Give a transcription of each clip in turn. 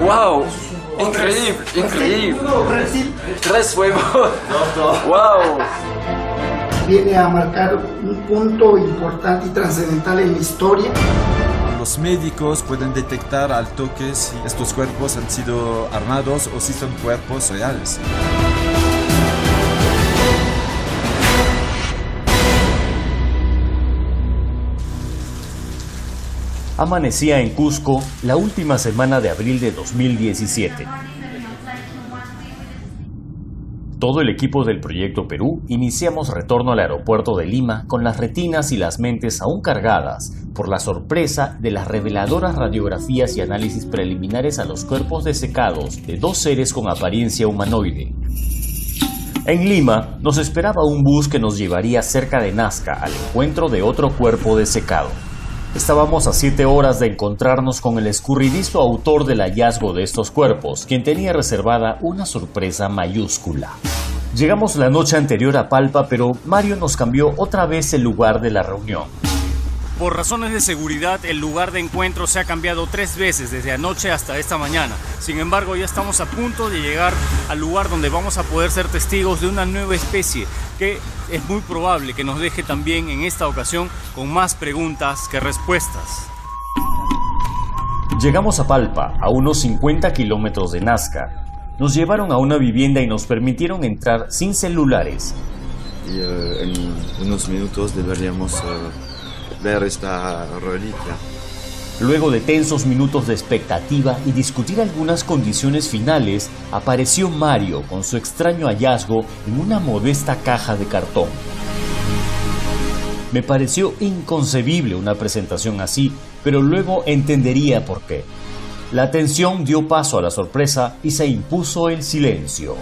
¡Wow! Increíble, increíble. 3 huevos. ¡Wow! Viene a marcar un punto importante y trascendental en la historia. Los médicos pueden detectar al toque si estos cuerpos han sido armados o si son cuerpos reales. Amanecía en Cusco la última semana de abril de 2017. Todo el equipo del Proyecto Perú iniciamos retorno al aeropuerto de Lima con las retinas y las mentes aún cargadas por la sorpresa de las reveladoras radiografías y análisis preliminares a los cuerpos desecados de 2 seres con apariencia humanoide. En Lima nos esperaba un bus que nos llevaría cerca de Nazca al encuentro de otro cuerpo desecado. Estábamos a 7 horas de encontrarnos con el escurridizo autor del hallazgo de estos cuerpos, quien tenía reservada una sorpresa mayúscula. Llegamos la noche anterior a Palpa, pero Mario nos cambió otra vez el lugar de la reunión. Por razones de seguridad, el lugar de encuentro se ha cambiado 3 veces desde anoche hasta esta mañana. Sin embargo, ya estamos a punto de llegar al lugar donde vamos a poder ser testigos de una nueva especie que es muy probable que nos deje también en esta ocasión con más preguntas que respuestas. Llegamos a Palpa, a unos 50 kilómetros de Nazca. Nos llevaron a una vivienda y nos permitieron entrar sin celulares. Y en unos minutos deberíamos ver esta reliquia. Luego de tensos minutos de expectativa y discutir algunas condiciones finales, apareció Mario con su extraño hallazgo en una modesta caja de cartón. Me pareció inconcebible una presentación así, pero luego entendería por qué. La tensión dio paso a la sorpresa y se impuso el silencio.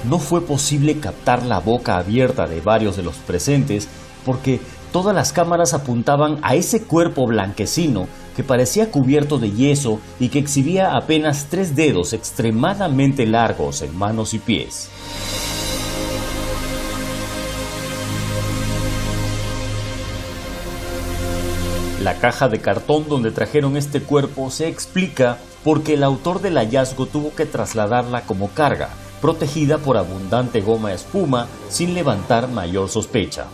No fue posible captar la boca abierta de varios de los presentes porque todas las cámaras apuntaban a ese cuerpo blanquecino que parecía cubierto de yeso y que exhibía apenas 3 dedos extremadamente largos en manos y pies. La caja de cartón donde trajeron este cuerpo se explica porque el autor del hallazgo tuvo que trasladarla como carga, protegida por abundante goma espuma, sin levantar mayor sospecha.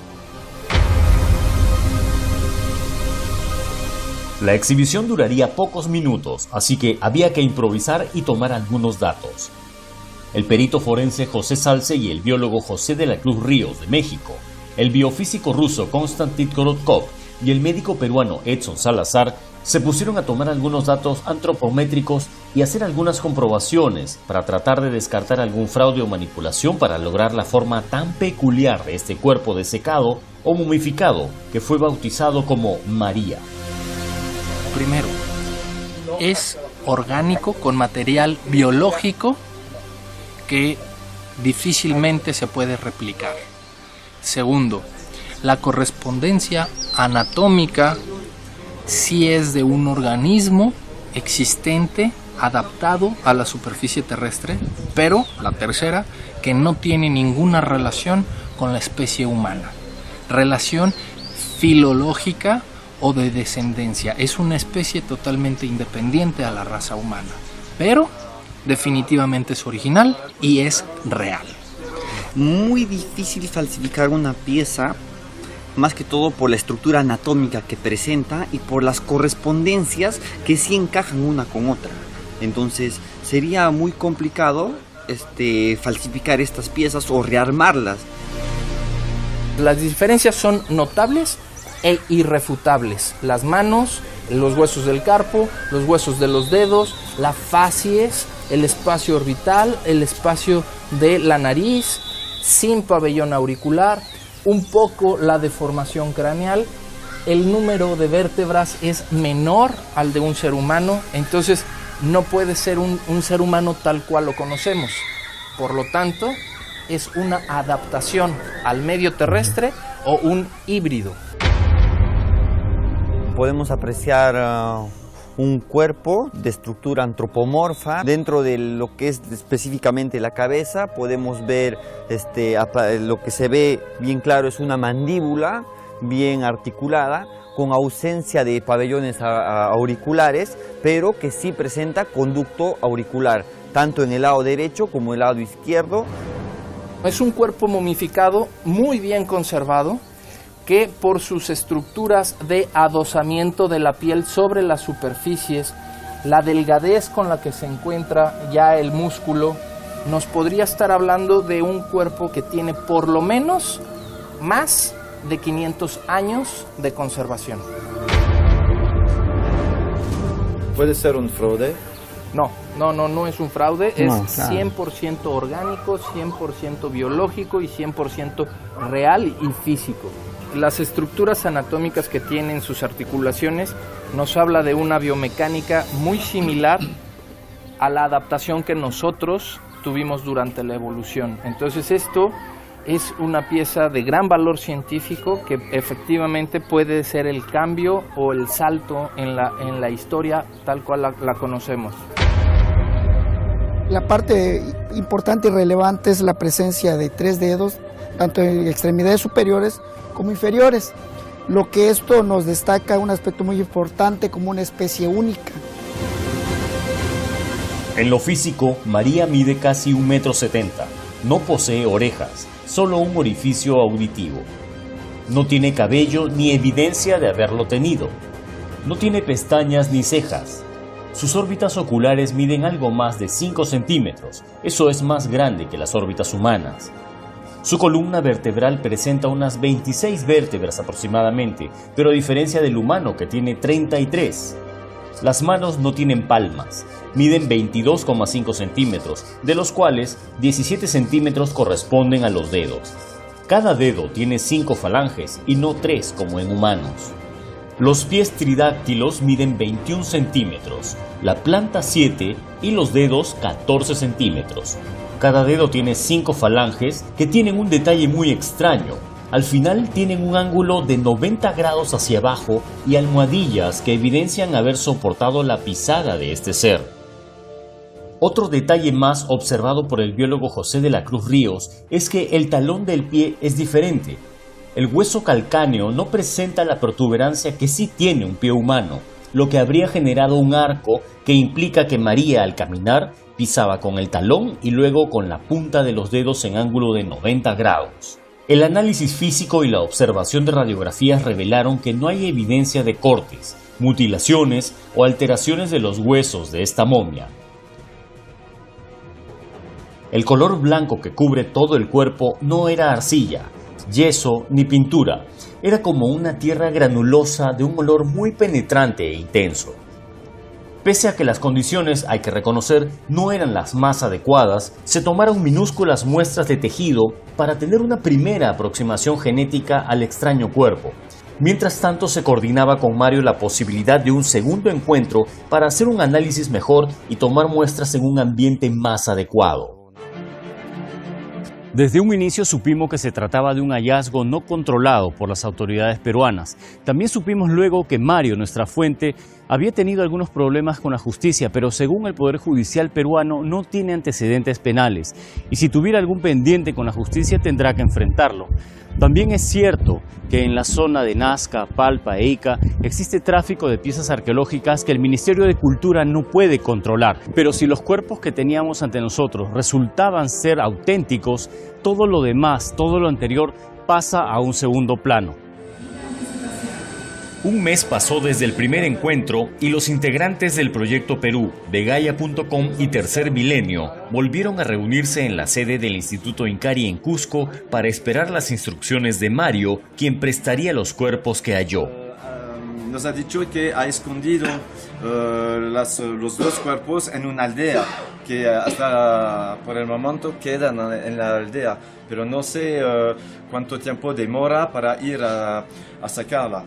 La exhibición duraría pocos minutos, así que había que improvisar y tomar algunos datos. El perito forense José Salce y el biólogo José de la Cruz Ríos de México, el biofísico ruso Konstantin Korotkov y el médico peruano Edson Salazar se pusieron a tomar algunos datos antropométricos y hacer algunas comprobaciones para tratar de descartar algún fraude o manipulación para lograr la forma tan peculiar de este cuerpo desecado o momificado que fue bautizado como María. Primero, es orgánico con material biológico que difícilmente se puede replicar. Segundo, la correspondencia anatómica sí es de un organismo existente, adaptado a la superficie terrestre, pero la tercera, que no tiene ninguna relación con la especie humana. Relación filológica o de descendencia. Es una especie totalmente independiente a la raza humana, pero definitivamente es original y es real. Muy difícil falsificar una pieza, más que todo por la estructura anatómica que presenta y por las correspondencias que sí encajan una con otra. Entonces sería muy complicado falsificar estas piezas o rearmarlas. Las diferencias son notables e irrefutables. Las manos, los huesos del carpo, los huesos de los dedos, la facies, el espacio orbital, el espacio de la nariz, sin pabellón auricular, un poco la deformación craneal, el número de vértebras es menor al de un ser humano, entonces no puede ser un ser humano tal cual lo conocemos. Por lo tanto, es una adaptación al medio terrestre o un híbrido. Podemos apreciar un cuerpo de estructura antropomorfa. Dentro de lo que es específicamente la cabeza podemos ver lo que se ve bien claro es una mandíbula bien articulada, con ausencia de pabellones auriculares, pero que sí presenta conducto auricular, tanto en el lado derecho como en el lado izquierdo. Es un cuerpo momificado muy bien conservado, que por sus estructuras de adosamiento de la piel sobre las superficies, la delgadez con la que se encuentra ya el músculo, nos podría estar hablando de un cuerpo que tiene por lo menos más de 500 años de conservación. ¿Puede ser un fraude? No es un fraude, No, es claro. 100% orgánico, 100% biológico y 100% real y físico. Las estructuras anatómicas que tienen sus articulaciones nos habla de una biomecánica muy similar a la adaptación que nosotros tuvimos durante la evolución. Entonces esto es una pieza de gran valor científico que efectivamente puede ser el cambio o el salto en la historia tal cual la conocemos. La parte importante y relevante es la presencia de 3 dedos, tanto en extremidades superiores como inferiores, lo que esto nos destaca un aspecto muy importante como una especie única. En lo físico, María mide casi 1,70 m. No posee orejas, solo un orificio auditivo. No tiene cabello ni evidencia de haberlo tenido. No tiene pestañas ni cejas. Sus órbitas oculares miden algo más de 5 centímetros. Eso es más grande que las órbitas humanas. Su columna vertebral presenta unas 26 vértebras aproximadamente, pero a diferencia del humano que tiene 33. Las manos no tienen palmas, miden 22,5 centímetros, de los cuales 17 centímetros corresponden a los dedos. Cada dedo tiene 5 falanges y no 3 como en humanos. Los pies tridáctilos miden 21 centímetros, la planta 7 y los dedos 14 centímetros. Cada dedo tiene 5 falanges que tienen un detalle muy extraño. Al final tienen un ángulo de 90 grados hacia abajo y almohadillas que evidencian haber soportado la pisada de este ser. Otro detalle más observado por el biólogo José de la Cruz Ríos es que el talón del pie es diferente. El hueso calcáneo no presenta la protuberancia que sí tiene un pie humano, lo que habría generado un arco que implica que María al caminar pisaba con el talón y luego con la punta de los dedos en ángulo de 90 grados. El análisis físico y la observación de radiografías revelaron que no hay evidencia de cortes, mutilaciones o alteraciones de los huesos de esta momia. El color blanco que cubre todo el cuerpo no era arcilla, yeso ni pintura, era como una tierra granulosa de un olor muy penetrante e intenso. Pese a que las condiciones, hay que reconocer, no eran las más adecuadas, se tomaron minúsculas muestras de tejido para tener una primera aproximación genética al extraño cuerpo. Mientras tanto, se coordinaba con Mario la posibilidad de un segundo encuentro para hacer un análisis mejor y tomar muestras en un ambiente más adecuado. Desde un inicio supimos que se trataba de un hallazgo no controlado por las autoridades peruanas. También supimos luego que Mario, nuestra fuente, había tenido algunos problemas con la justicia, pero según el Poder Judicial peruano no tiene antecedentes penales y si tuviera algún pendiente con la justicia tendrá que enfrentarlo. También es cierto que en la zona de Nazca, Palpa e Ica existe tráfico de piezas arqueológicas que el Ministerio de Cultura no puede controlar. Pero si los cuerpos que teníamos ante nosotros resultaban ser auténticos, todo lo demás, todo lo anterior, pasa a un segundo plano. Un mes pasó desde el primer encuentro y los integrantes del Proyecto Perú, de Gaia.com y Tercer Milenio volvieron a reunirse en la sede del Instituto Incari en Cusco para esperar las instrucciones de Mario, quien prestaría los cuerpos que halló. Nos ha dicho que ha escondido los 2 cuerpos en una aldea, que hasta por el momento quedan en la aldea, pero no sé cuánto tiempo demora para ir a sacarla.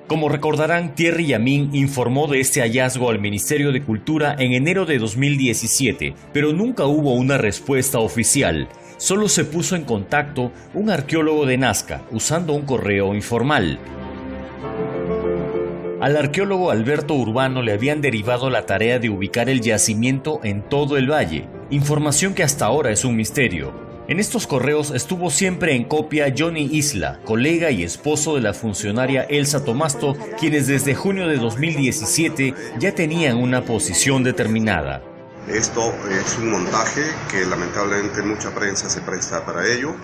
Como recordarán, Thierry Yamin informó de este hallazgo al Ministerio de Cultura en enero de 2017, pero nunca hubo una respuesta oficial. Solo se puso en contacto un arqueólogo de Nazca, usando un correo informal. Al arqueólogo Alberto Urbano le habían derivado la tarea de ubicar el yacimiento en todo el valle, información que hasta ahora es un misterio. En estos correos estuvo siempre en copia Johnny Isla, colega y esposo de la funcionaria Elsa Tomasto, quienes desde junio de 2017 ya tenían una posición determinada. Esto es un montaje que lamentablemente mucha prensa se presta para ello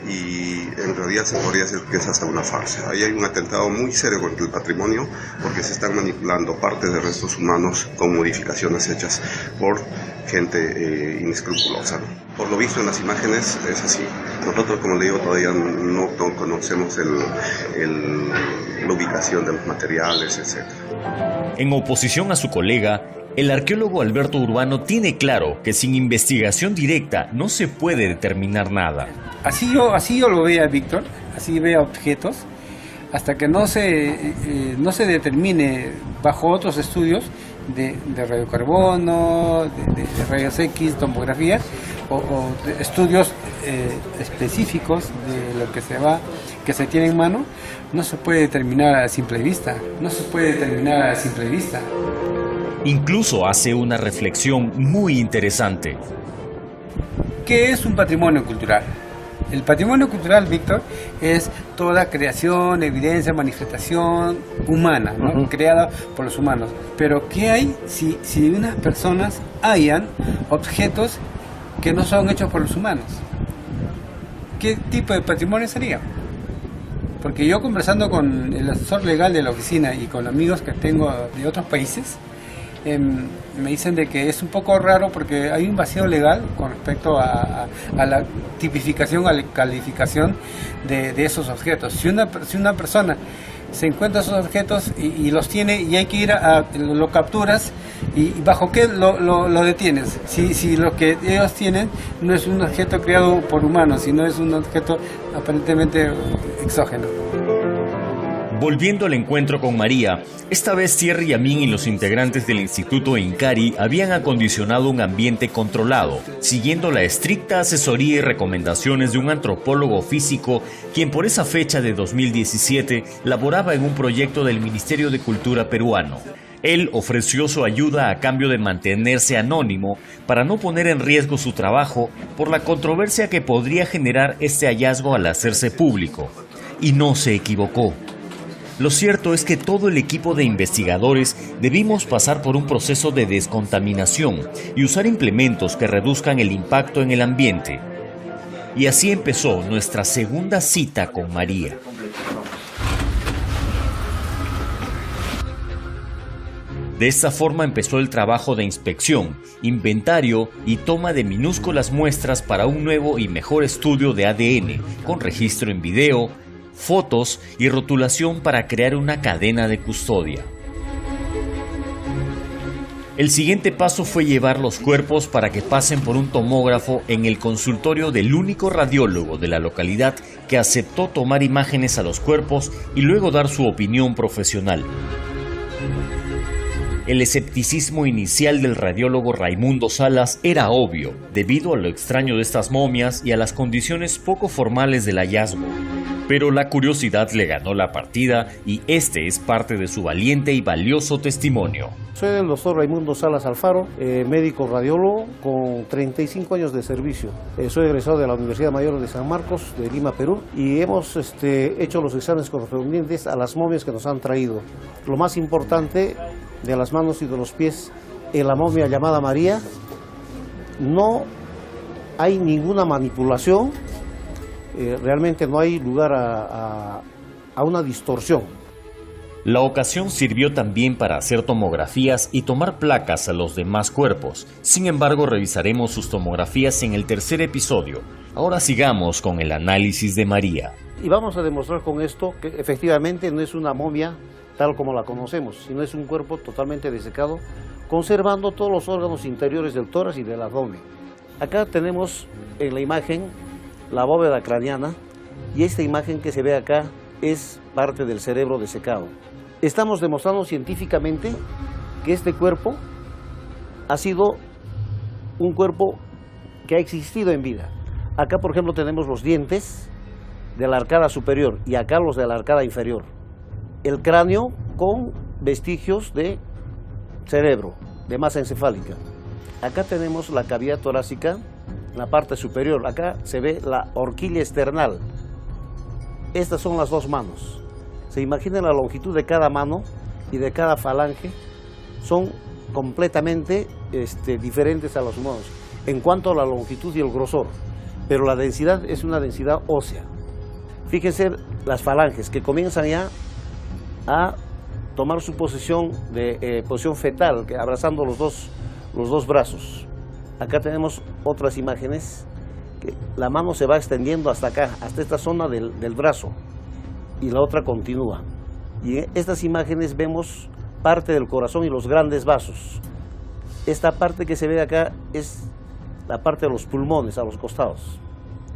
y en realidad se podría decir que es hasta una farsa. Ahí hay un atentado muy serio contra el patrimonio porque se están manipulando partes de restos humanos con modificaciones hechas por gente inescrupulosa, ¿no? Por lo visto en las imágenes es así. Nosotros, como le digo, todavía no conocemos la ubicación de los materiales, etc. En oposición a su colega, el arqueólogo Alberto Urbano tiene claro que sin investigación directa no se puede determinar nada. Así yo lo veo, Víctor, así veo objetos, hasta que no se determine bajo otros estudios de radiocarbono, de rayos X, tomografía, o de estudios específicos de lo que se tiene en mano, no se puede determinar a simple vista, Incluso hace una reflexión muy interesante. ¿Qué es un patrimonio cultural? El patrimonio cultural, Víctor, es toda creación, evidencia, manifestación humana, ¿no? Creada por los humanos. Pero ¿qué hay si unas personas hayan objetos que no son hechos por los humanos? ¿Qué tipo de patrimonio sería? Porque yo, conversando con el asesor legal de la oficina y con amigos que tengo de otros países, me dicen de que es un poco raro porque hay un vacío legal con respecto a la tipificación, a la calificación de esos objetos. Si una persona se encuentra esos objetos y los tiene y hay que ir lo capturas, y bajo qué lo detienes, si lo que ellos tienen no es un objeto creado por humanos, sino es un objeto aparentemente exógeno. Volviendo al encuentro con María, esta vez Thierry Yamin y los integrantes del Instituto Incari habían acondicionado un ambiente controlado, siguiendo la estricta asesoría y recomendaciones de un antropólogo físico, quien por esa fecha de 2017 laboraba en un proyecto del Ministerio de Cultura peruano. Él ofreció su ayuda a cambio de mantenerse anónimo para no poner en riesgo su trabajo por la controversia que podría generar este hallazgo al hacerse público. Y no se equivocó. Lo cierto es que todo el equipo de investigadores debimos pasar por un proceso de descontaminación y usar implementos que reduzcan el impacto en el ambiente. Y así empezó nuestra segunda cita con María. De esta forma empezó el trabajo de inspección, inventario y toma de minúsculas muestras para un nuevo y mejor estudio de ADN, con registro en video, fotos y rotulación para crear una cadena de custodia. El siguiente paso fue llevar los cuerpos para que pasen por un tomógrafo en el consultorio del único radiólogo de la localidad que aceptó tomar imágenes a los cuerpos y luego dar su opinión profesional. El escepticismo inicial del radiólogo Raimundo Salas era obvio, debido a lo extraño de estas momias y a las condiciones poco formales del hallazgo. Pero la curiosidad le ganó la partida y este es parte de su valiente y valioso testimonio. Soy el doctor Raimundo Salas Alfaro, médico radiólogo con 35 años de servicio. Soy egresado de la Universidad Mayor de San Marcos, de Lima, Perú, y hemos hecho los exámenes correspondientes a las momias que nos han traído. Lo más importante, de las manos y de los pies, en la momia llamada María, no hay ninguna manipulación, realmente no hay lugar a una distorsión. La ocasión sirvió también para hacer tomografías y tomar placas a los demás cuerpos. Sin embargo, revisaremos sus tomografías en el tercer episodio. Ahora sigamos con el análisis de María. Y vamos a demostrar con esto que efectivamente no es una momia tal como la conocemos, sino es un cuerpo totalmente desecado, conservando todos los órganos interiores del tórax y del abdomen. Acá tenemos en la imagen la bóveda craneana, y esta imagen que se ve acá es parte del cerebro desecado. Estamos demostrando científicamente que este cuerpo ha sido un cuerpo que ha existido en vida. Acá, por ejemplo, tenemos los dientes de la arcada superior y acá los de la arcada inferior. El cráneo con vestigios de cerebro, de masa encefálica. Acá tenemos la cavidad torácica en la parte superior. Acá se ve la horquilla external. Estas son las dos manos. Se imaginan la longitud de cada mano y de cada falange. Son completamente diferentes a los humanos en cuanto a la longitud y el grosor. Pero la densidad es una densidad ósea. Fíjense las falanges que comienzan ya a tomar su posición de posición fetal, abrazando los dos brazos. Acá tenemos otras imágenes que la mano se va extendiendo hasta acá, hasta esta zona del brazo, y la otra continúa. Y en estas imágenes vemos parte del corazón y los grandes vasos. Esta parte que se ve acá es la parte de los pulmones a los costados.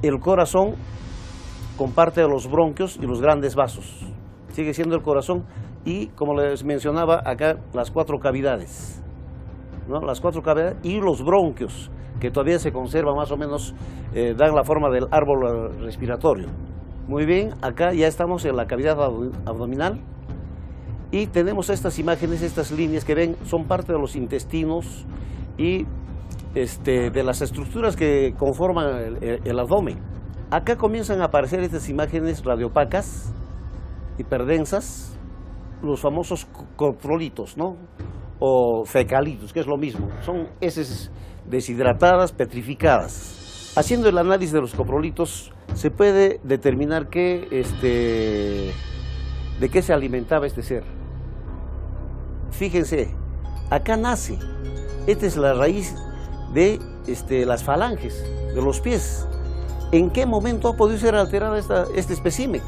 El corazón con parte de los bronquios y los grandes vasos. Sigue siendo el corazón y, como les mencionaba, acá las 4 cavidades, ¿no? Las 4 cavidades y los bronquios, que todavía se conservan más o menos, dan la forma del árbol respiratorio. Muy bien, acá ya estamos en la cavidad abdominal y tenemos estas imágenes, estas líneas que ven, son parte de los intestinos y de las estructuras que conforman el abdomen. Acá comienzan a aparecer estas imágenes radiopacas, hiperdensas, los famosos coprolitos, ¿no? O fecalitos, que es lo mismo. Son heces deshidratadas, petrificadas. Haciendo el análisis de los coprolitos, se puede determinar de qué se alimentaba este ser. Fíjense, acá nace. Esta es la raíz de las falanges de los pies. ¿En qué momento ha podido ser alterada este espécimen?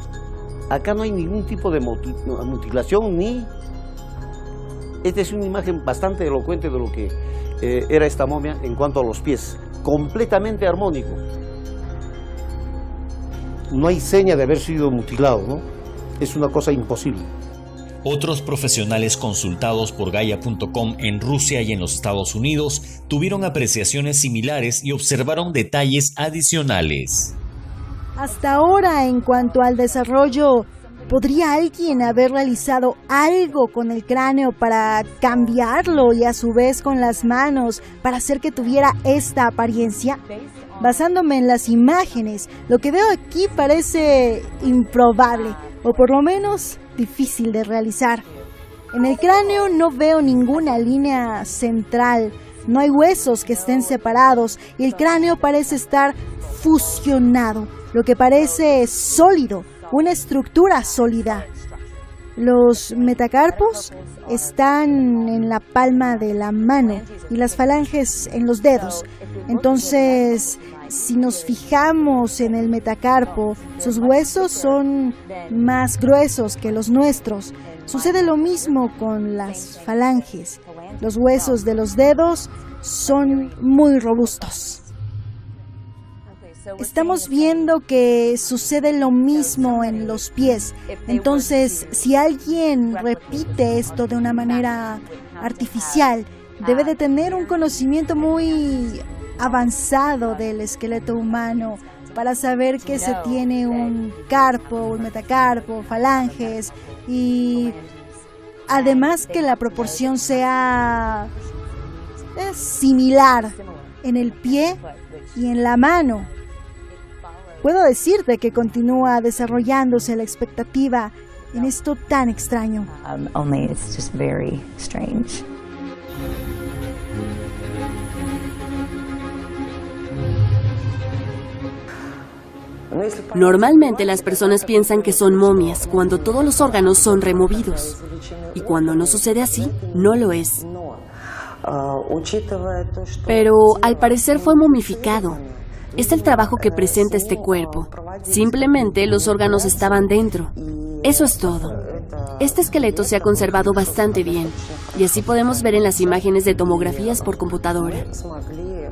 Acá no hay ningún tipo de mutilación ni... Esta es una imagen bastante elocuente de lo que era esta momia en cuanto a los pies. Completamente armónico. No hay seña de haber sido mutilado, ¿no? Es una cosa imposible. Otros profesionales consultados por Gaia.com en Rusia y en los Estados Unidos tuvieron apreciaciones similares y observaron detalles adicionales. Hasta ahora, en cuanto al desarrollo, ¿podría alguien haber realizado algo con el cráneo para cambiarlo y a su vez con las manos para hacer que tuviera esta apariencia? Basándome en las imágenes, lo que veo aquí parece improbable, o por lo menos difícil de realizar. En el cráneo no veo ninguna línea central, no hay huesos que estén separados y el cráneo parece estar fusionado, lo que parece sólido, una estructura sólida. Los metacarpos están en la palma de la mano y las falanges en los dedos. Entonces, si nos fijamos en el metacarpo, sus huesos son más gruesos que los nuestros. Sucede lo mismo con las falanges. Los huesos de los dedos son muy robustos. Estamos viendo que sucede lo mismo en los pies. Entonces, si alguien repite esto de una manera artificial, debe de tener un conocimiento muy avanzado del esqueleto humano para saber que se tiene un carpo, un metacarpo, falanges y además que la proporción sea similar en el pie y en la mano. Puedo decirte que continúa desarrollándose la expectativa en esto tan extraño. Only it's just very strange. Normalmente las personas piensan que son momias cuando todos los órganos son removidos. Y cuando no sucede así, no lo es. Pero al parecer fue momificado. Es el trabajo que presenta este cuerpo. Simplemente los órganos estaban dentro. Eso es todo. Este esqueleto se ha conservado bastante bien, y así podemos ver en las imágenes de tomografías por computadora.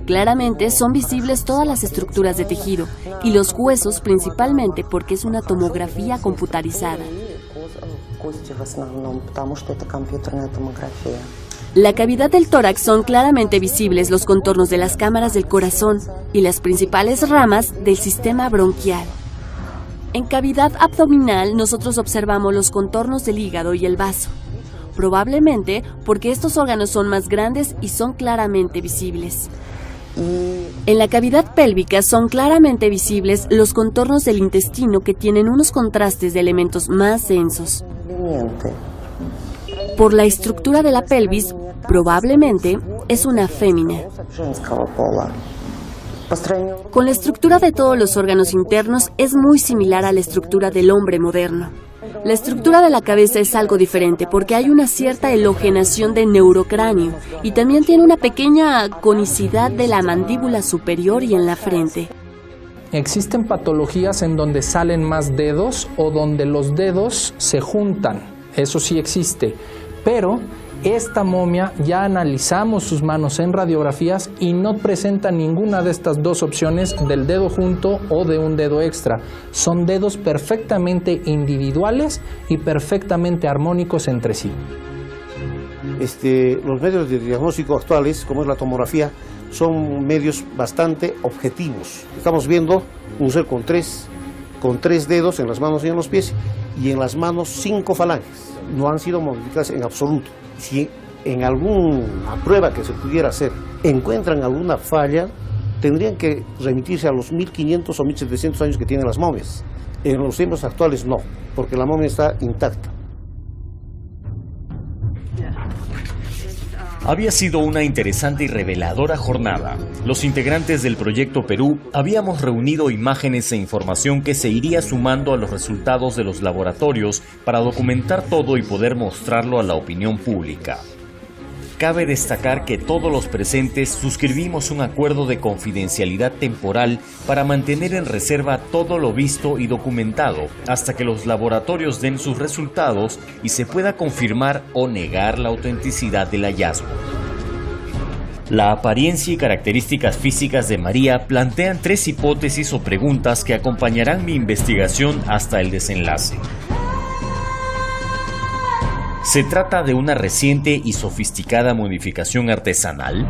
Claramente son visibles todas las estructuras de tejido y los huesos principalmente porque es una tomografía computarizada. La cavidad del tórax son claramente visibles los contornos de las cámaras del corazón y las principales ramas del sistema bronquial. En cavidad abdominal nosotros observamos los contornos del hígado y el vaso, probablemente porque estos órganos son más grandes y son claramente visibles. En la cavidad pélvica son claramente visibles los contornos del intestino que tienen unos contrastes de elementos más densos. Por la estructura de la pelvis, probablemente es una fémina. Con la estructura de todos los órganos internos es muy similar a la estructura del hombre moderno. La estructura de la cabeza es algo diferente porque hay una cierta elogenación de neurocráneo y también tiene una pequeña conicidad de la mandíbula superior y en la frente. Existen patologías en donde salen más dedos o donde los dedos se juntan. Eso sí existe. Pero esta momia ya analizamos sus manos en radiografías y no presenta ninguna de estas dos opciones del dedo junto o de un dedo extra. Son dedos perfectamente individuales y perfectamente armónicos entre sí. Los medios de diagnóstico actuales, como es la tomografía, son medios bastante objetivos. Estamos viendo un ser con tres dedos en las manos y en los pies, y en las manos 5 falanges. No han sido modificadas en absoluto. Si en alguna prueba que se pudiera hacer encuentran alguna falla, tendrían que remitirse a los 1500 o 1700 años que tienen las momias. En los tiempos actuales no, porque la momia está intacta. Había sido una interesante y reveladora jornada. Los integrantes del Proyecto Perú habíamos reunido imágenes e información que se iría sumando a los resultados de los laboratorios para documentar todo y poder mostrarlo a la opinión pública. Cabe destacar que todos los presentes suscribimos un acuerdo de confidencialidad temporal para mantener en reserva todo lo visto y documentado hasta que los laboratorios den sus resultados y se pueda confirmar o negar la autenticidad del hallazgo. La apariencia y características físicas de María plantean 3 hipótesis o preguntas que acompañarán mi investigación hasta el desenlace. ¿Se trata de una reciente y sofisticada modificación artesanal?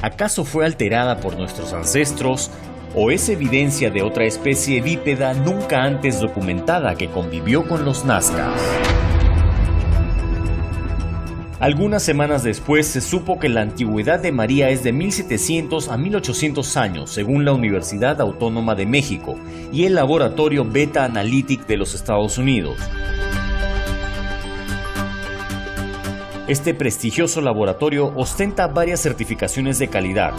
¿Acaso fue alterada por nuestros ancestros? ¿O es evidencia de otra especie bípeda nunca antes documentada que convivió con los nazcas? Algunas semanas después se supo que la antigüedad de María es de 1700 a 1800 años, según la Universidad Autónoma de México y el laboratorio Beta Analytic de los Estados Unidos. Este prestigioso laboratorio ostenta varias certificaciones de calidad.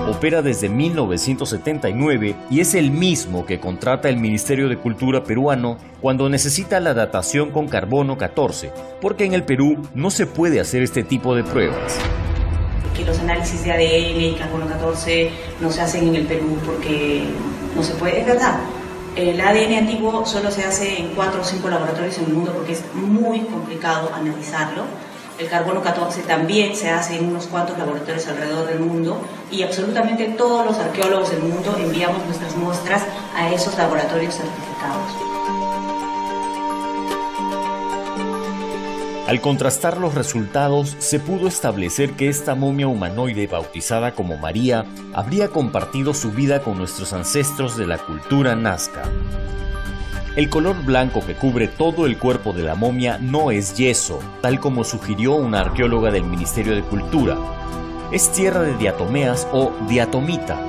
Opera desde 1979 y es el mismo que contrata el Ministerio de Cultura peruano cuando necesita la datación con carbono 14, porque en el Perú no se puede hacer este tipo de pruebas. Que los análisis de ADN y carbono 14 no se hacen en el Perú porque no se puede, es verdad. El ADN antiguo solo se hace en 4 o 5 laboratorios en el mundo porque es muy complicado analizarlo. El carbono 14 también se hace en unos cuantos laboratorios alrededor del mundo y absolutamente todos los arqueólogos del mundo enviamos nuestras muestras a esos laboratorios certificados. Al contrastar los resultados, se pudo establecer que esta momia humanoide bautizada como María habría compartido su vida con nuestros ancestros de la cultura nazca. El color blanco que cubre todo el cuerpo de la momia no es yeso, tal como sugirió una arqueóloga del Ministerio de Cultura. Es tierra de diatomeas o diatomita.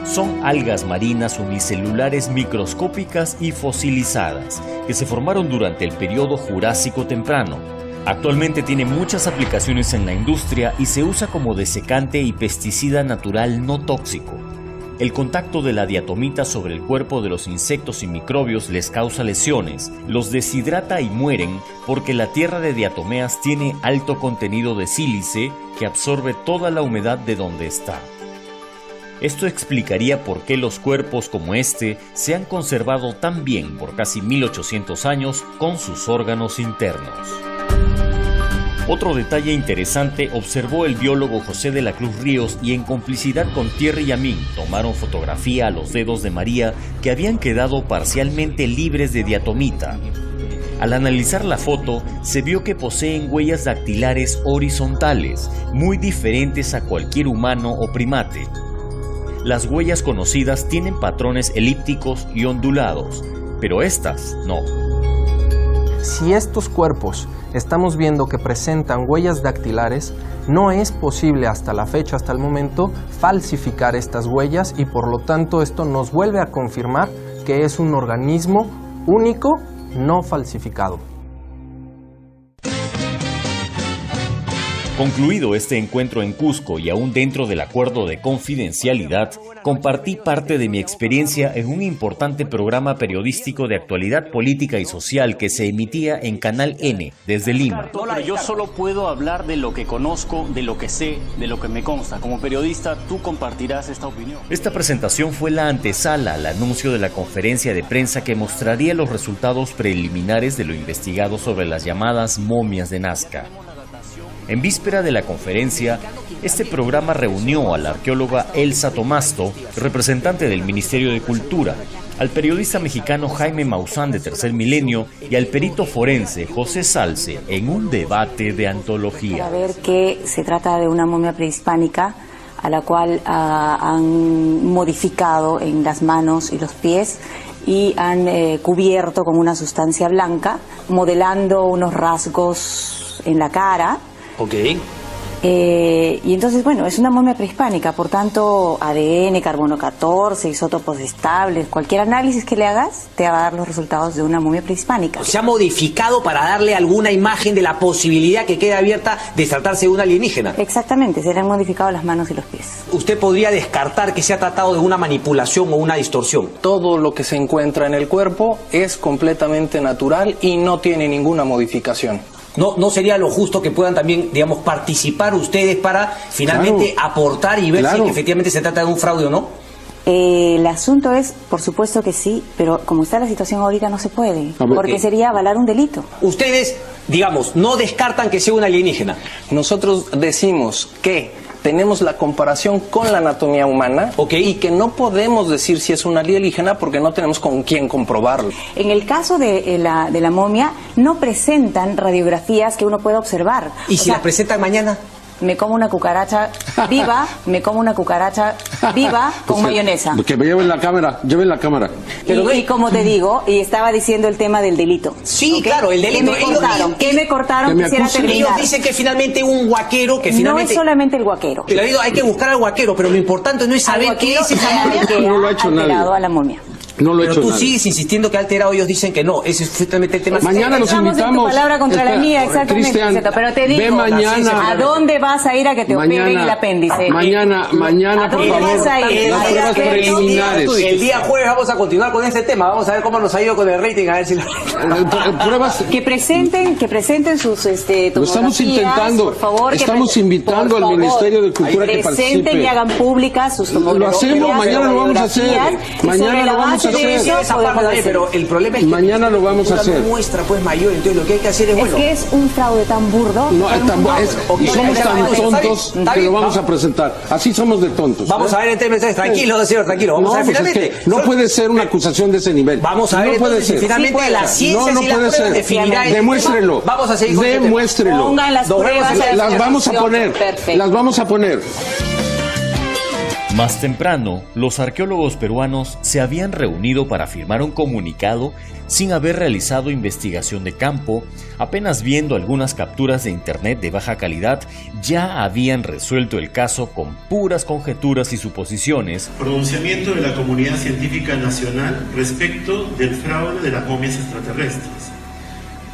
Son algas marinas unicelulares microscópicas y fosilizadas, que se formaron durante el periodo Jurásico temprano. Actualmente tiene muchas aplicaciones en la industria y se usa como desecante y pesticida natural no tóxico. El contacto de la diatomita sobre el cuerpo de los insectos y microbios les causa lesiones, los deshidrata y mueren porque la tierra de diatomeas tiene alto contenido de sílice que absorbe toda la humedad de donde está. Esto explicaría por qué los cuerpos como este se han conservado tan bien por casi 1800 años con sus órganos internos. Otro detalle interesante observó el biólogo José de la Cruz Ríos y en complicidad con Thierry Yamin tomaron fotografía a los dedos de María que habían quedado parcialmente libres de diatomita. Al analizar la foto, se vio que poseen huellas dactilares horizontales, muy diferentes a cualquier humano o primate. Las huellas conocidas tienen patrones elípticos y ondulados, pero estas no. Si estos cuerpos estamos viendo que presentan huellas dactilares, no es posible hasta la fecha, hasta el momento, falsificar estas huellas y por lo tanto esto nos vuelve a confirmar que es un organismo único, no falsificado. Concluido este encuentro en Cusco y aún dentro del acuerdo de confidencialidad, compartí parte de mi experiencia en un importante programa periodístico de actualidad política y social que se emitía en Canal N desde Lima. Pero yo solo puedo hablar de lo que conozco, de lo que sé, de lo que me consta. Como periodista, tú compartirás esta opinión. Esta presentación fue la antesala al anuncio de la conferencia de prensa que mostraría los resultados preliminares de lo investigado sobre las llamadas momias de Nazca. En víspera de la conferencia, este programa reunió a la arqueóloga Elsa Tomasto, representante del Ministerio de Cultura, al periodista mexicano Jaime Maussan de Tercer Milenio y al perito forense José Salce en un debate de antología. A ver que se trata de una momia prehispánica a la cual han modificado en las manos y los pies y han cubierto con una sustancia blanca, modelando unos rasgos en la cara. Okay. Y entonces, bueno, es una momia prehispánica, por tanto, ADN, carbono 14, isótopos estables, cualquier análisis que le hagas te va a dar los resultados de una momia prehispánica. Se ha modificado para darle alguna imagen de la posibilidad que quede abierta de tratarse de un alienígena. Exactamente, se le han modificado las manos y los pies. ¿Usted podría descartar que se ha tratado de una manipulación o una distorsión? Todo lo que se encuentra en el cuerpo es completamente natural y no tiene ninguna modificación. ¿No sería lo justo que puedan también, digamos, participar ustedes para finalmente aportar y ver si efectivamente se trata de un fraude o no? El asunto es, por supuesto que sí, pero como está la situación ahorita no se puede, porque sería avalar un delito. Ustedes, digamos, no descartan que sea un alienígena. Nosotros decimos que tenemos la comparación con la anatomía humana y que no podemos decir si es un alienígena porque no tenemos con quién comprobarlo. En el caso de la momia, no presentan radiografías que uno pueda observar. ¿Y si las presentan mañana? Me como una cucaracha viva, con mayonesa. Que me lleven la cámara, Pero y como te digo, y estaba diciendo el tema del delito. Sí, claro, el delito. ¿Qué me cortaron? Quisiera terminar. Ellos dicen que finalmente un huaquero, que finalmente... No es solamente el huaquero. Pero hay que buscar al huaquero, pero lo importante no es saber qué es esa momia. No lo ha hecho nadie. A la momia. No lo he pero hecho tú nadie. sigues insistiendo que ha alterado, ellos dicen que no. Ese es justamente el tema. Mañana los invitamos. Tu palabra contra la mía, exactamente. Cristian, pero te digo, ve mañana. ¿a dónde vas a ir a que te operen el apéndice? Mañana, por favor, las pruebas preliminares. El día jueves vamos a continuar con este tema. Vamos a ver cómo nos ha ido con el rating, a ver si pruebas que presenten sus lo estamos intentando, por favor, estamos invitando al Ministerio de Cultura que participe. Presenten y hagan públicas sus tomografías. Lo hacemos, mañana lo vamos a hacer. Mañana lo vamos a hacer. Pero el problema es que mañana lo vamos a hacer. Muestra pues mayor, entonces lo que hay que hacer es bueno. Es que es un fraude tan burdo. No, y somos tan tontos que lo vamos a presentar. Así somos de tontos. Vamos a ver en términos, tranquilo, señor, tranquilo. Vamos a ver finalmente. No puede ser una acusación de ese nivel. Vamos a ver entonces si finalmente la ciencia no puede ser. Demuéstrelo. Vamos a seguir con demuéstrelo. Pongan las pruebas. Las vamos a poner. Las vamos a poner. Más temprano, los arqueólogos peruanos se habían reunido para firmar un comunicado sin haber realizado investigación de campo. Apenas viendo algunas capturas de internet de baja calidad, ya habían resuelto el caso con puras conjeturas y suposiciones. Pronunciamiento de la comunidad científica nacional respecto del fraude de las momias extraterrestres.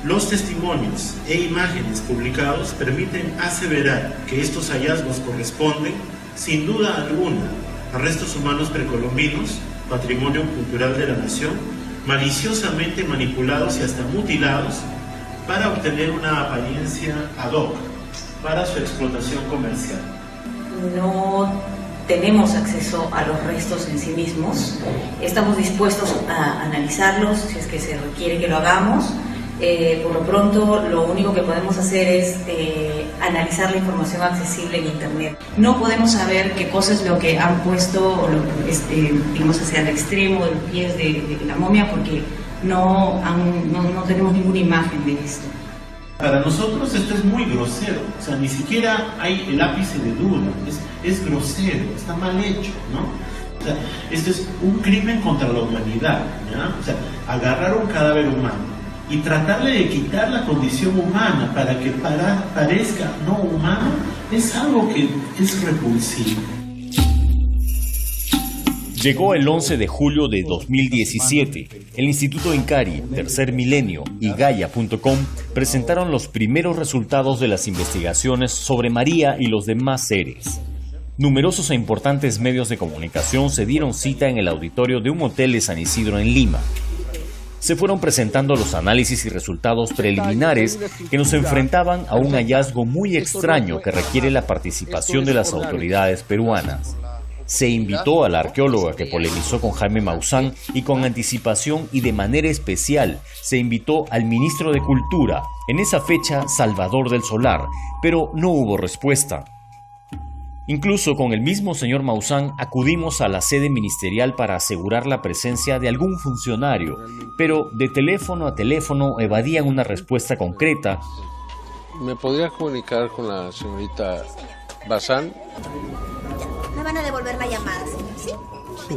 Los testimonios e imágenes publicados permiten aseverar que estos hallazgos corresponden, sin duda alguna, a restos humanos precolombinos, patrimonio cultural de la nación, maliciosamente manipulados y hasta mutilados para obtener una apariencia ad hoc para su explotación comercial. No tenemos acceso a los restos en sí mismos, estamos dispuestos a analizarlos si es que se requiere que lo hagamos. Por lo pronto, lo único que podemos hacer es analizar la información accesible en Internet. No podemos saber qué cosa es lo que han puesto, digamos, hacia el extremo de los pies de la momia, porque no tenemos ninguna imagen de esto. Para nosotros esto es muy grosero, o sea, ni siquiera hay el ápice de duda, es grosero, está mal hecho, ¿no? O sea, esto es un crimen contra la humanidad, ¿ya? O sea, agarrar un cadáver humano, y tratarle de quitar la condición humana para que parezca no humano es algo que es repulsivo. Llegó el 11 de julio de 2017. El Instituto Incari, Tercer Milenio y Gaia.com presentaron los primeros resultados de las investigaciones sobre María y los demás seres. Numerosos e importantes medios de comunicación se dieron cita en el auditorio de un hotel de San Isidro en Lima. Se fueron presentando los análisis y resultados preliminares que nos enfrentaban a un hallazgo muy extraño que requiere la participación de las autoridades peruanas. Se invitó a la arqueóloga que polemizó con Jaime Maussan y con anticipación y de manera especial se invitó al ministro de Cultura, en esa fecha Salvador del Solar, pero no hubo respuesta. Incluso con el mismo señor Maussan acudimos a la sede ministerial para asegurar la presencia de algún funcionario, pero de teléfono a teléfono evadían una respuesta concreta. ¿Me podría comunicar con la señorita Bazán? Me van a devolver la llamada, señor, ¿sí?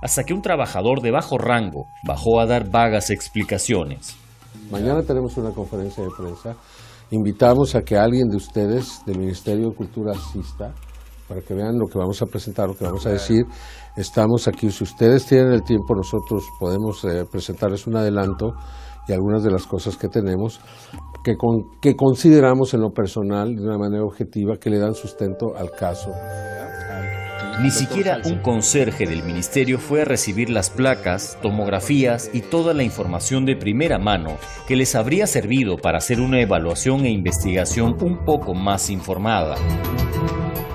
Hasta que un trabajador de bajo rango bajó a dar vagas explicaciones. Mañana tenemos una conferencia de prensa. Invitamos a que alguien de ustedes del Ministerio de Cultura asista para que vean lo que vamos a presentar, lo que vamos a decir. Estamos aquí, si ustedes tienen el tiempo, nosotros podemos presentarles un adelanto y algunas de las cosas que tenemos que consideramos en lo personal de una manera objetiva que le dan sustento al caso. Ni siquiera un conserje del ministerio fue a recibir las placas, tomografías y toda la información de primera mano que les habría servido para hacer una evaluación e investigación un poco más informada.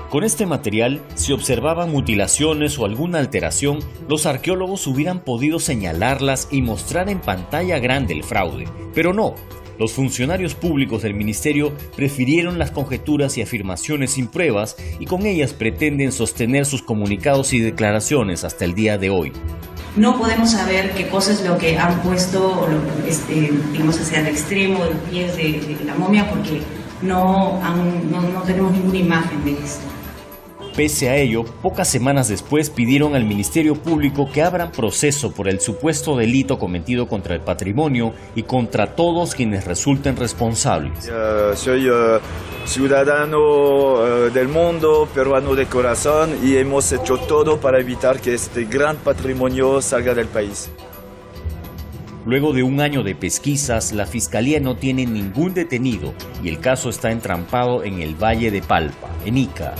Con este material, si observaban mutilaciones o alguna alteración, los arqueólogos hubieran podido señalarlas y mostrar en pantalla grande el fraude, pero no. Los funcionarios públicos del ministerio prefirieron las conjeturas y afirmaciones sin pruebas y con ellas pretenden sostener sus comunicados y declaraciones hasta el día de hoy. No podemos saber qué cosa es lo que han puesto, digamos, hacia el extremo de los pies de la momia, porque no tenemos ninguna imagen de esto. Pese a ello, pocas semanas después pidieron al Ministerio Público que abran proceso por el supuesto delito cometido contra el patrimonio y contra todos quienes resulten responsables. Soy ciudadano del mundo, peruano de corazón, y hemos hecho todo para evitar que este gran patrimonio salga del país. Luego de un año de pesquisas, la Fiscalía no tiene ningún detenido y el caso está entrampado en el Valle de Palpa, en Ica.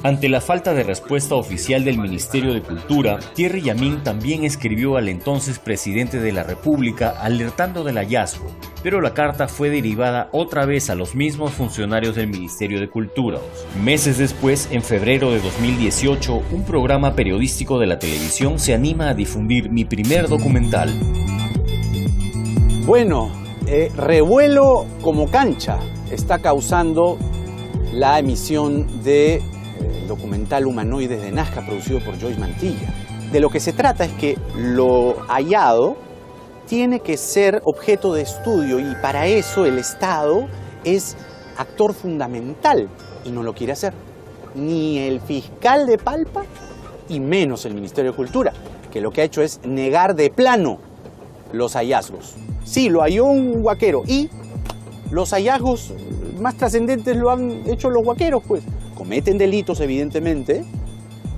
Ante la falta de respuesta oficial del Ministerio de Cultura, Thierry Yamín también escribió al entonces presidente de la República alertando del hallazgo, pero la carta fue derivada otra vez a los mismos funcionarios del Ministerio de Cultura. Meses después, en febrero de 2018, un programa periodístico de la televisión se anima a difundir mi primer documental. Bueno, revuelo como cancha está causando la emisión de el documental Humanoides de Nazca, producido por Joyce Mantilla. De lo que se trata es que lo hallado tiene que ser objeto de estudio y para eso el Estado es actor fundamental y no lo quiere hacer. Ni el fiscal de Palpa y menos el Ministerio de Cultura, que lo que ha hecho es negar de plano los hallazgos. Sí, lo halló un huaquero y los hallazgos más trascendentes lo han hecho los huaqueros, pues. Cometen delitos, evidentemente,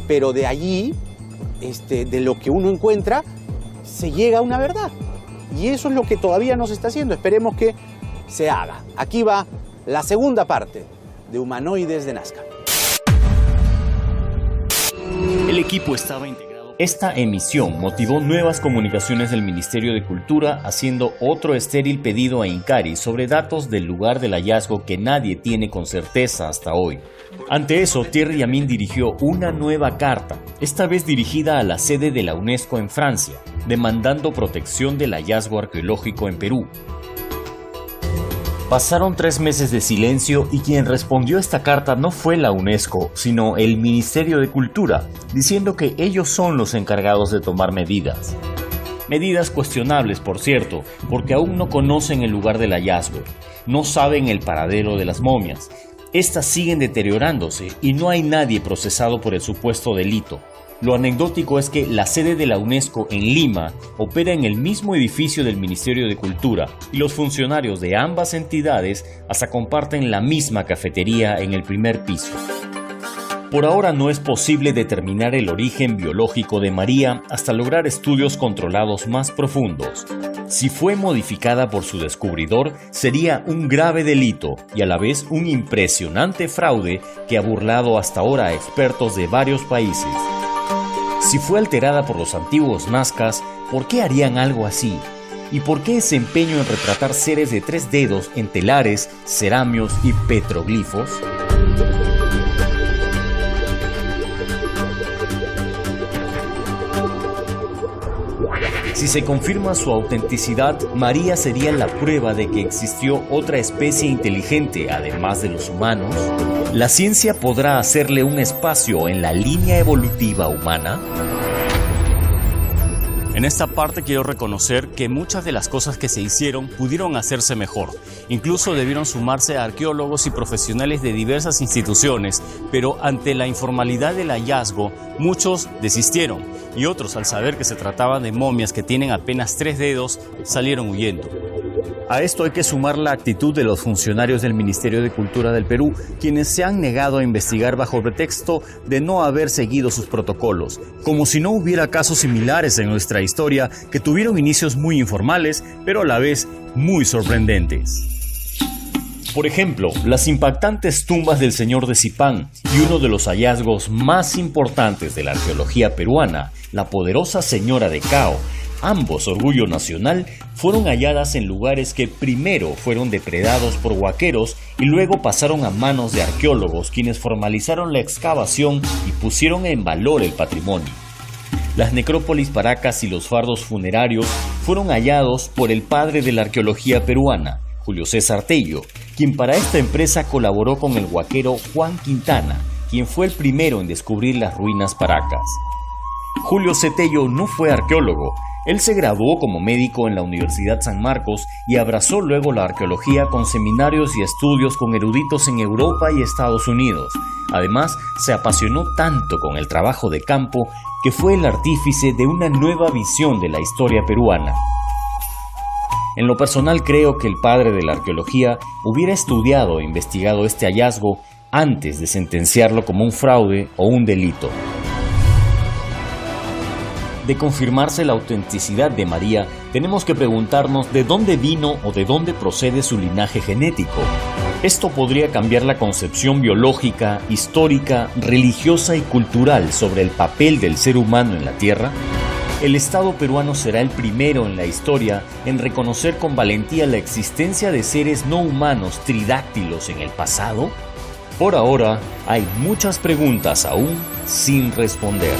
pero de allí, de lo que uno encuentra, se llega a una verdad. Y eso es lo que todavía no se está haciendo. Esperemos que se haga. Aquí va la segunda parte de Humanoides de Nazca. El equipo estaba integrado. Esta emisión motivó nuevas comunicaciones del Ministerio de Cultura, haciendo otro estéril pedido a Incari sobre datos del lugar del hallazgo que nadie tiene con certeza hasta hoy. Ante eso, Thierry Yamín dirigió una nueva carta, esta vez dirigida a la sede de la UNESCO en Francia, demandando protección del hallazgo arqueológico en Perú. Pasaron 3 meses de silencio y quien respondió a esta carta no fue la UNESCO, sino el Ministerio de Cultura, diciendo que ellos son los encargados de tomar medidas. Medidas cuestionables, por cierto, porque aún no conocen el lugar del hallazgo, no saben el paradero de las momias. Estas siguen deteriorándose y no hay nadie procesado por el supuesto delito. Lo anecdótico es que la sede de la UNESCO en Lima opera en el mismo edificio del Ministerio de Cultura y los funcionarios de ambas entidades hasta comparten la misma cafetería en el primer piso. Por ahora no es posible determinar el origen biológico de María hasta lograr estudios controlados más profundos. Si fue modificada por su descubridor, sería un grave delito y a la vez un impresionante fraude que ha burlado hasta ahora a expertos de varios países. Si fue alterada por los antiguos nazcas, ¿por qué harían algo así? ¿Y por qué ese empeño en retratar seres de 3 dedos en telares, ceramios y petroglifos? Si se confirma su autenticidad, María sería la prueba de que existió otra especie inteligente, además de los humanos. ¿La ciencia podrá hacerle un espacio en la línea evolutiva humana? En esta parte quiero reconocer que muchas de las cosas que se hicieron pudieron hacerse mejor. Incluso debieron sumarse a arqueólogos y profesionales de diversas instituciones, pero ante la informalidad del hallazgo, muchos desistieron y otros, al saber que se trataba de momias que tienen apenas 3 dedos, salieron huyendo. A esto hay que sumar la actitud de los funcionarios del Ministerio de Cultura del Perú, quienes se han negado a investigar bajo pretexto de no haber seguido sus protocolos, como si no hubiera casos similares en nuestra historia que tuvieron inicios muy informales, pero a la vez muy sorprendentes. Por ejemplo, las impactantes tumbas del Señor de Zipán y uno de los hallazgos más importantes de la arqueología peruana, la poderosa Señora de Cao, ambos orgullo nacional, fueron halladas en lugares que primero fueron depredados por huaqueros y luego pasaron a manos de arqueólogos, quienes formalizaron la excavación y pusieron en valor el patrimonio. Las necrópolis Paracas y los fardos funerarios fueron hallados por el padre de la arqueología peruana, Julio César Tello, quien para esta empresa colaboró con el huaquero Juan Quintana, quien fue el primero en descubrir las ruinas Paracas. Julio C. Tello no fue arqueólogo. Él se graduó como médico en la Universidad San Marcos y abrazó luego la arqueología con seminarios y estudios con eruditos en Europa y Estados Unidos. Además, se apasionó tanto con el trabajo de campo que fue el artífice de una nueva visión de la historia peruana. En lo personal creo que el padre de la arqueología hubiera estudiado e investigado este hallazgo antes de sentenciarlo como un fraude o un delito. De confirmarse la autenticidad de María, tenemos que preguntarnos de dónde vino o de dónde procede su linaje genético. Esto podría cambiar la concepción biológica, histórica, religiosa y cultural sobre el papel del ser humano en la Tierra. ¿El Estado peruano será el primero en la historia en reconocer con valentía la existencia de seres no humanos tridáctilos en el pasado? Por ahora, hay muchas preguntas aún sin responder.